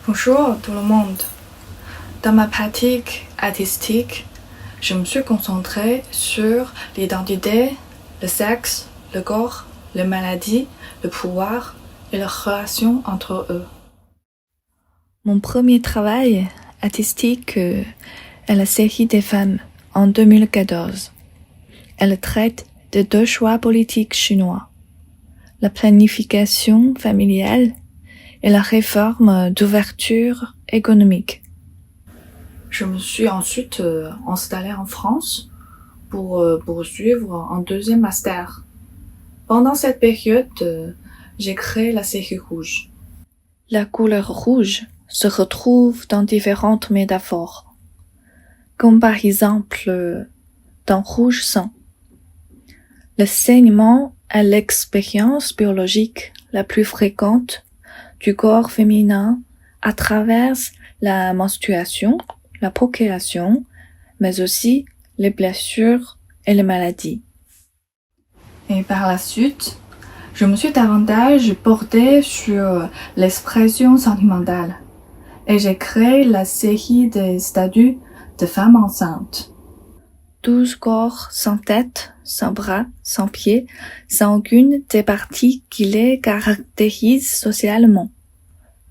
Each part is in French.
Bonjour tout le monde. Dans ma pratique artistique, je me suis concentrée sur l'identité, le sexe, le corps, les maladies, le pouvoir et les relations entre eux. Mon premier travail artistique est la série des femmes en 2014. Elle traite de 2 choix politiques chinois, la planification familiale et la réforme d'ouverture économique. Je me suis ensuite installée en France pour poursuivre un 2e master. Pendant cette période, j'ai créé la série rouge. La couleur rouge se retrouve dans différentes métaphores, comme par exemple dans rouge sang. Le saignement est l'expérience biologique la plus fréquente du corps féminin à travers la menstruation, la procréation, mais aussi les blessures et les maladies. Et par la suite, je me suis davantage portée sur l'expression sentimentale et j'ai créé la série des statues de femmes enceintes. 12 corps sans tête, sans bras, sans pieds, sans aucune des parties qui les caractérisent socialement.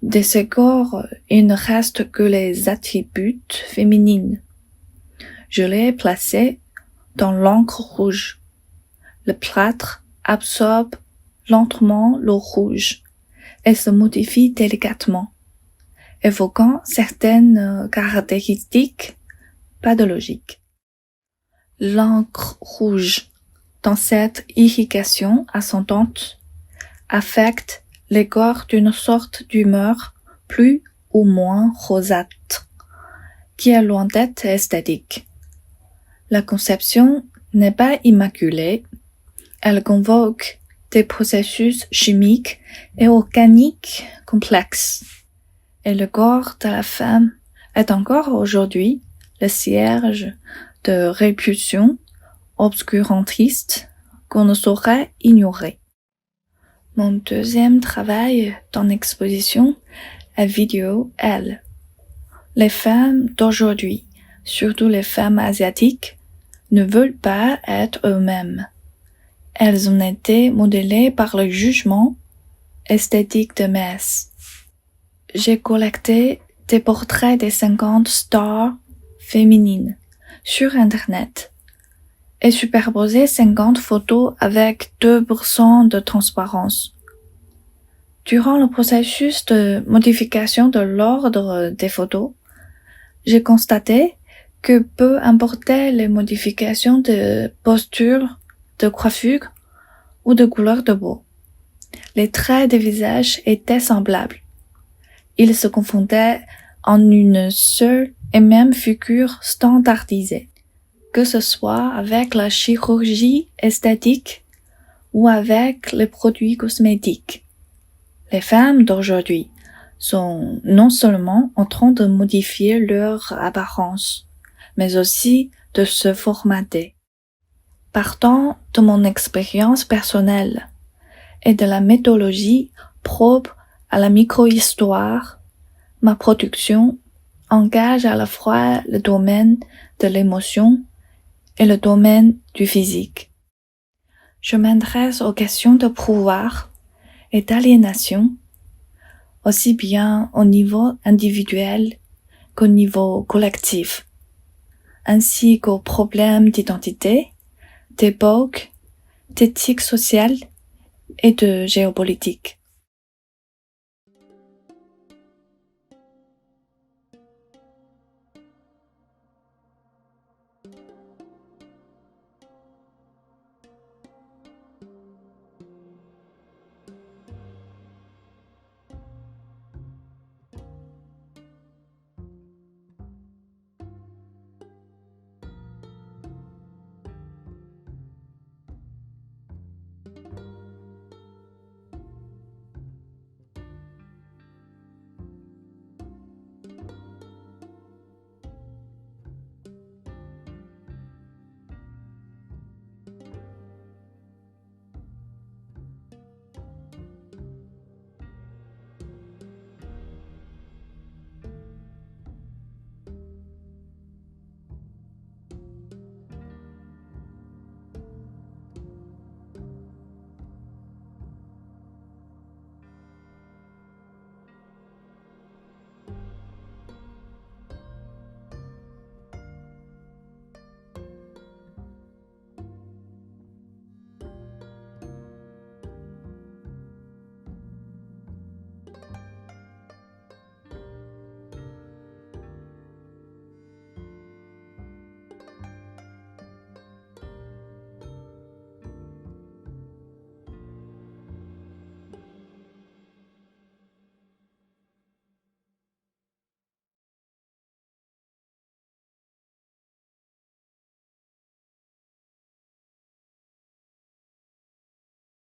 De ces corps, il ne reste que les attributs féminines. Je les ai placés dans l'encre rouge. Le plâtre absorbe lentement l'eau rouge et se modifie délicatement, évoquant certaines caractéristiques pathologiques. L'encre rouge, dans cette irrigation ascendante, affecte les corps d'une sorte d'humeur plus ou moins rosâtre, qui est loin d'être esthétique. La conception n'est pas immaculée, elle convoque des processus chimiques et organiques complexes, et le corps de la femme est encore aujourd'hui le siège de répulsions obscurantistes qu'on ne saurait ignorer. Mon 2e travail dans l'exposition est Vidéo Elle. Les femmes d'aujourd'hui, surtout les femmes asiatiques, ne veulent pas être eux-mêmes. Elles ont été modélées par le jugement esthétique de masse. J'ai collecté des portraits des 50 stars féminines sur Internet et superposé 50 photos avec 2% de transparence. Durant le processus de modification de l'ordre des photos, j'ai constaté que peu importaient les modifications de posture, de coiffure ou de couleur de peau, les traits des visages étaient semblables. Ils se confondaient en une seule et même figure standardisée, que ce soit avec la chirurgie esthétique ou avec les produits cosmétiques. Les femmes d'aujourd'hui sont non seulement en train de modifier leur apparence, mais aussi de se formater. Partant de mon expérience personnelle et de la méthodologie propre à la microhistoire, ma production engage à la fois le domaine de l'émotion et le domaine du physique. Je m'intéresse aux questions de pouvoir et d'aliénation, aussi bien au niveau individuel qu'au niveau collectif, ainsi qu'aux problèmes d'identité, d'époque, d'éthique sociale et de géopolitique.